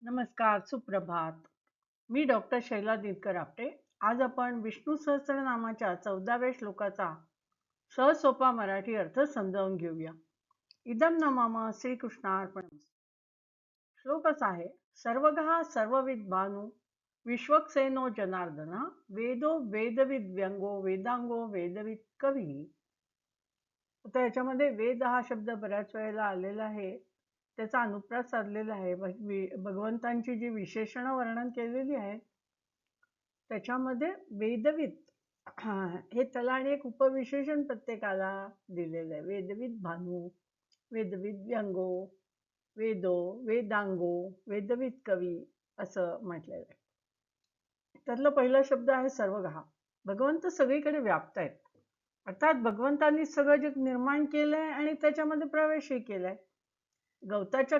नमस्कार, सुप्रभात. मी डॉक्टर शैला दिनकर आपटे. आज आपण विष्णू सहस्त्रनामाच्या 14व्या श्लोकाचा सहज मराठी अर्थ समजावून घेऊया. इदं न मम श्रीकृष्णार्पणमस्तु. श्लोक असा आहे, सर्वगः सर्वविद भानु विश्वक्सेनो जनार्दन वेदो वेदविद व्यंगो वेदांगो वेदविद कवी. आता याच्यामध्ये वेद हा शब्द बऱ्याच वेळेला आलेला आहे. त्याचा अनुप्रास साधलेला आहे. भगवंतांची जी विशेषणं वर्णन केलेली आहेत त्याच्यामध्ये वेदविद हे त्याला आणि एक उपविशेषण प्रत्येकाला दिलेलं आहे. वेदविद भानू, वेदविद व्यंगो, वेदो, वेदांगो, वेदविद कवी असं म्हटलेलं आहे. त्यातला पहिला शब्द आहे सर्वगहा. भगवंत सगळीकडे व्याप्त आहेत. अर्थात भगवंतांनी सगळं जग निर्माण केलंय आणि त्याच्यामध्ये प्रवेशही केलाय. गवताच्या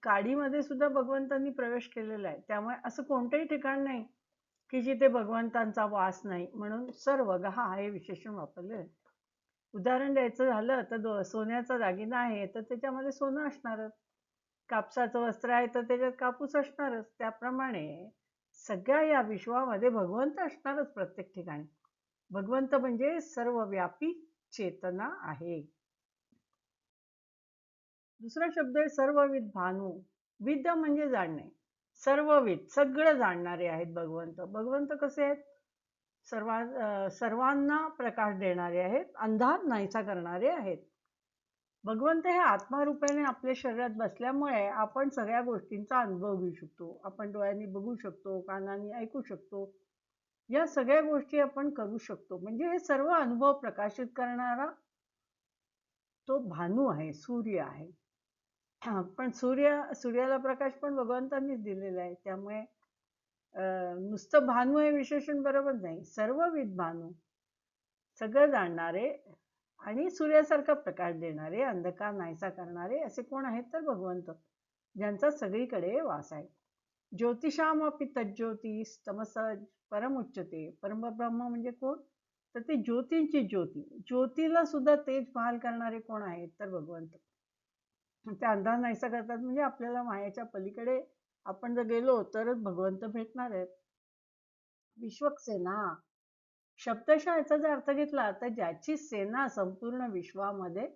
काडीमध्ये सुद्धा भगवंतांनी प्रवेश केलेला आहे. त्यामुळे असं कोणतंही ठिकाण नाही की जिथे भगवंतांचा वास नाही, म्हणून सर्वगहा हे विशेषण वापरले आहे. उदाहरण द्यायचं झालं तर सोन्याचा दागिना आहे तर त्याच्यामध्ये सोनं असणारच. कापसाचं वस्त्र आहे तर त्याच्यात कापूस असणारच. त्याप्रमाणे सगळ्या या विश्वामध्ये भगवंत असणारच प्रत्येक ठिकाणी. भगवंत म्हणजे सर्वव्यापी चेतना आहे. दुसरा शब्द आहे सर्वविद भानू. विद म्हणजे जाणणे. सर्वविद सगळं जाणणारे आहेत भगवंत. भगवंत कसे आहेत? सर्वांना प्रकाश देणारे आहेत, अंधार नाहीसा करणारे आहेत. भगवंत हे आत्मारूपाने आपल्या शरीरात बसल्यामुळे आपण सगळ्या गोष्टींचा अनुभव घेऊ शकतो. आपण डोळ्यांनी बघू शकतो, कानांनी ऐकू शकतो. या सगळ्या गोष्टी आपण करू शकतो. म्हणजे हे सर्व अनुभव प्रकाशित करणारा तो भानू आहे, सूर्य आहे. पण सूर्याला प्रकाश पण भगवंतांनीच दिलेला आहे. त्यामुळे नुसतं भानू हे विशेषण बरोबर नाही. सर्वविद भानू, सगळं जाणणारे आणि सूर्यासारखा प्रकाश देणारे, अंधकार नाहीसा करणारे असे कोण आहेत? तर भगवंत, ज्यांचा सगळीकडे वास आहे. ज्योतिषामपि तज्ज्योतिष तमस परमुच्यते. परमब्रह्म म्हणजे कोण? तर ते ज्योतींची ज्योती. ज्योतीला सुद्धा तेज बहाल करणारे कोण आहेत? तर भगवंत. ते अंधार नाहीसा करतात. म्हणजे आपल्याला मायेच्या पलीकडे आपण जर गेलो तरच भगवंत भेटणार आहेत. विश्वक्सेना शब्दशः याचा जर अर्थ घेतला तर ज्याची सेना संपूर्ण विश्वामध्ये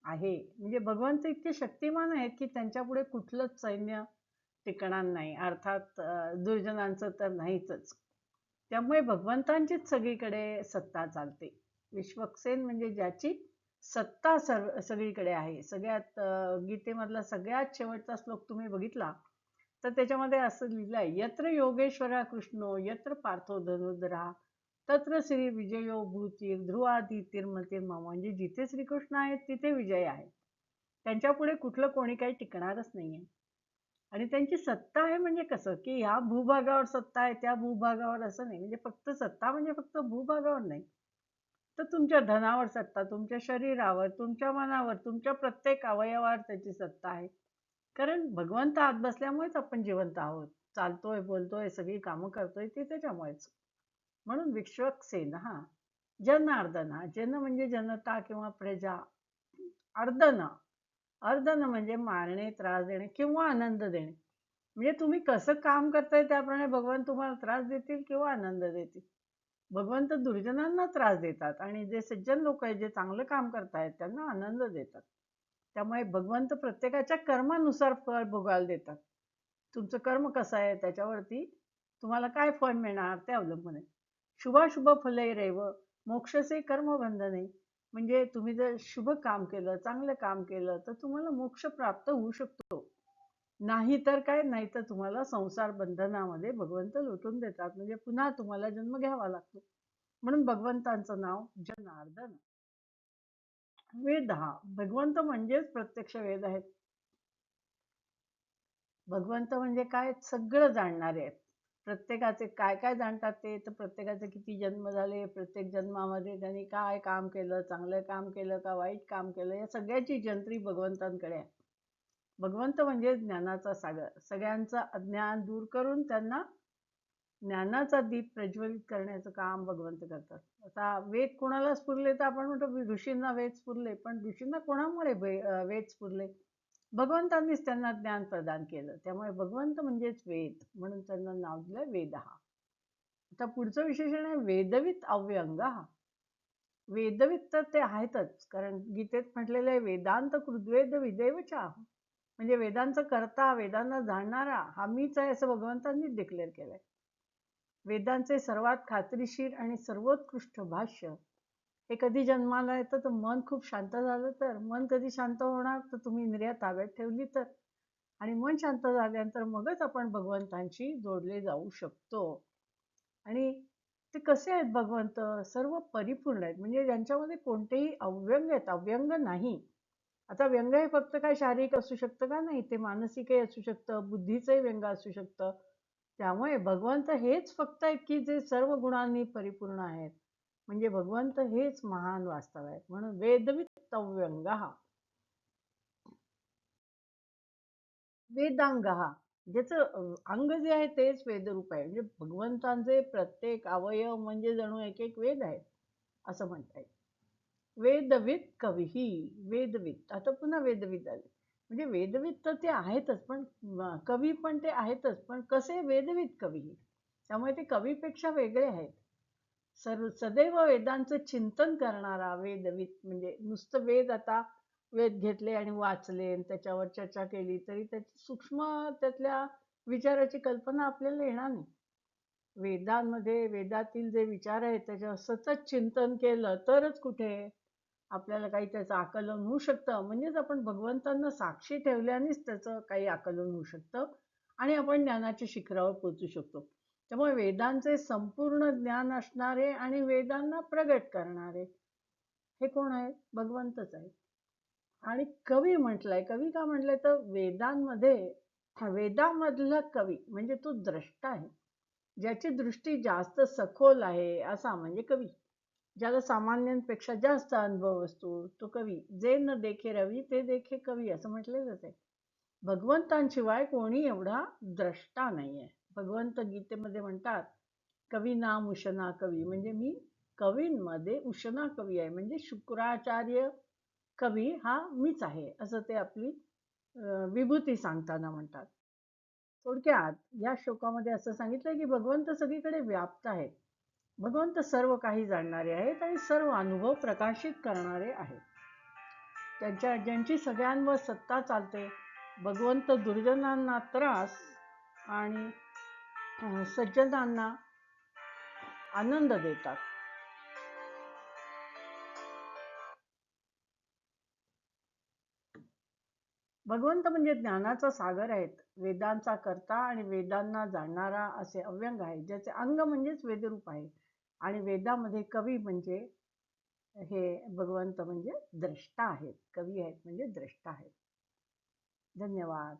आहे. म्हणजे भगवंत इतके शक्तिमान आहेत की त्यांच्या पुढे कुठलंच सैन्य टिकणार नाही. अर्थात दुर्जनांचं तर नाहीच. त्यामुळे भगवंतांचीच सगळीकडे सत्ता चालते. विश्वक्सेन म्हणजे ज्याची सत्ता सगळीकडे आहे. सगळ्यात गीतेमधला सगळ्यात शेवटचा श्लोक तुम्ही बघितला तर त्याच्यामध्ये असं लिहिलंय, यत्र योगेश्वरा कृष्णो यत्र पार्थो धनुर्धरा तत्र श्री विजयो भूतीर ध्रुवादितिर्मतिर्मम. म्हणजे जिथे श्रीकृष्ण आहेत तिथे विजय आहे. त्यांच्या पुढे कुठलं कोणी काही टिकणारच नाहीये. आणि त्यांची सत्ता आहे म्हणजे कसं की ह्या भूभागावर सत्ता आहे, त्या भूभागावर असं नाही. म्हणजे फक्त सत्ता म्हणजे फक्त भूभागावर नाही, तर तुमच्या धनावर सत्ता, तुमच्या शरीरावर, तुमच्या मनावर, तुमच्या प्रत्येक अवयवावर त्याची सत्ता आहे. कारण भगवंत आत बसल्यामुळेच आपण जिवंत आहोत. चालतोय, बोलतोय, सगळी कामं करतोय ती त्याच्यामुळेच. म्हणून विश्वक्सेन जनार्दन. जन म्हणजे जनता किंवा प्रजा. अर्दन, अर्दन म्हणजे मारणे, त्रास देणे किंवा आनंद देणे. म्हणजे तुम्ही कसं काम करताय त्याप्रमाणे भगवान तुम्हाला त्रास देतील किंवा आनंद देतील. भगवंत दुर्जनांना त्रास देतात आणि जे सज्जन लोक आहेत, जे चांगलं काम करतायत त्यांना आनंद देतात. त्यामुळे भगवंत प्रत्येकाच्या कर्मानुसार फळ भोगायला देतात. तुमचं कर्म कसं आहे त्याच्यावरती तुम्हाला काय फळ मिळणार ते अवलंबून आहे. शुभाशुभ फलैरेव मोक्षसे कर्मबंधने. म्हणजे तुम्ही जर शुभ काम केलं, चांगलं काम केलं तर तुम्हाला मोक्ष प्राप्त होऊ शकतो. नाही तर काय, नाही तर तुम्हाला संसार बंधनामध्ये भगवंत लुटून देतात. म्हणजे पुन्हा तुम्हाला जन्म घ्यावा लागतो. म्हणून भगवंतांचं नाव जनार्दन. वेद भगवंत म्हणजेच प्रत्यक्ष वेद आहेत. भगवंत म्हणजे काय? सगळं जाणणारे आहेत. प्रत्येकाचे काय काय जाणतात ते, तर प्रत्येकाचे किती जन्म झाले, प्रत्येक जन्मामध्ये त्यांनी काय काम केलं, चांगलं काम केलं का वाईट काम केलं, या सगळ्याची जंत्री भगवंतांकडे आहे. भगवंत म्हणजे ज्ञानाचा सागर. सगळ्यांचं अज्ञान दूर करून त्यांना ज्ञानाचा दीप प्रज्वलित करण्याचं काम भगवंत करतात. आता वेद कोणाला स्फुरले तर आपण म्हणतो ऋषींना वेद स्फुरले, पण ऋषींना कोणामुळे वेद स्फुरले? भगवंतांनीच त्यांना ज्ञान प्रदान केलं. त्यामुळे भगवंत म्हणजेच वेद म्हणून त्यांना नाव दिलं वेदः. आता पुढचं विशेषण आहे वेदवित अव्यंगः. वेदवित तर ते आहेतच, कारण गीतेत म्हटलेलं आहे वेदांत कृद्वेद विदेवचा, म्हणजे वेदांचा कर्ता, वेदांना जाणणारा हा मीच आहे असं भगवंतांनीच डिक्लेअर केलंय. वेदांचे सर्वात खात्रीशीर आणि सर्वोत्कृष्ट भाष्य हे कधी जन्माला येतं तर मन खूप शांत झालं तर. मन कधी शांत होणार तर तुम्ही इंद्रिया ताब्यात ठेवली तर. आणि मन शांत झाल्यानंतर मगच आपण भगवंतांशी जोडले जाऊ शकतो. आणि ते कसे आहेत भगवंत? सर्व परिपूर्ण आहेत, म्हणजे ज्यांच्यामध्ये कोणतेही अव्यंग आहेत, अव्यंग नाही. आता व्यंग हे फक्त काय शारीरिक असू शकतं का? नाही, ते मानसिकही असू शकतं, बुद्धीचंही व्यंग असू शकतं. त्यामुळे भगवंत हेच फक्त आहेत की जे सर्व गुणांनी परिपूर्ण आहेत. म्हणजे भगवंत हेच महान वास्तव आहेत. म्हणून वेदवित अव्यंगः. वेदांगः, ज्याचं अंग जे आहे तेच वेदरूप आहे. म्हणजे भगवंतांचे प्रत्येक अवयव म्हणजे जणू एक एक वेद आहेत असं म्हणता येईल. वेदवित कवीही. वेदवित, आता पुन्हा वेदवित आले. म्हणजे वेदवित तर ते आहेतच, पण कवी पण ते आहेतच, पण कसे वेदवित कवीही. त्यामुळे ते कवीपेक्षा वेगळे आहेत. सदैव वेदांचं चिंतन करणारा वेदवित, म्हणजे नुसतं वेद आता वेद घेतले आणि वाचले आणि त्याच्यावर चर्चा केली तरी त्याची सूक्ष्म त्यातल्या विचाराची कल्पना आपल्याला येणार नाही. वेदांमध्ये वेदातील जे विचार आहेत त्याच्यावर सतत चिंतन केलं तरच कुठे आपल्याला काही त्याचं आकलन होऊ शकतं. म्हणजेच आपण भगवंतांना साक्षी ठेवल्यानेच त्याचं काही आकलन होऊ शकतं आणि आपण ज्ञानाच्या शिखरावर पोहोचू शकतो. त्यामुळे वेदांचे संपूर्ण ज्ञान असणारे आणि वेदांना प्रगट करणारे हे कोण आहेत? भगवंतच आहेत. आणि कवी म्हटलंय. कवी का म्हटलंय तर वेदांमध्ये वेदामधला कवी म्हणजे तो द्रष्टा आहे. ज्याची दृष्टी जास्त सखोल आहे असा म्हणजे कवी. ज्याला सामान्यांपेक्षा जास्त अनुभव असतो तो कवी. जे न देखे रवी ते देखे कवी असं म्हटलेलंच आहे. भगवंतांशिवाय कोणी एवढा द्रष्टा नाहीये. भगवंत गीतेमध्ये म्हणतात कवी नाम उशना कवी, म्हणजे मी कवींमध्ये उशना कवी आहे, म्हणजे शुक्राचार्य कवी हा मीच आहे असं ते आपली विभूती सांगताना म्हणतात. थोडक्यात या श्लोकामध्ये असं सांगितलंय की भगवंत सगळीकडे व्याप्त आहेत. भगवंत सर्व काही जाणणारे आहेत आणि सर्व अनुभव प्रकाशित करणारे आहेत. ज्यांची सगळ्यांवर सत्ता चालते. भगवंत दुर्जनांना त्रास आणि सज्जनांना आनंद देतात. भगवंत म्हणजे ज्ञानाचा सागर आहेत. वेदांचा कर्ता आणि वेदांना जाणणारा असे अव्यंग आहेत, ज्याचे अंग म्हणजेच वेदरूप आहे. आणि वेदामध्ये कवी म्हणजे हे भगवंत म्हणजे द्रष्टा आहेत. कवी आहेत म्हणजे द्रष्टा आहेत. धन्यवाद.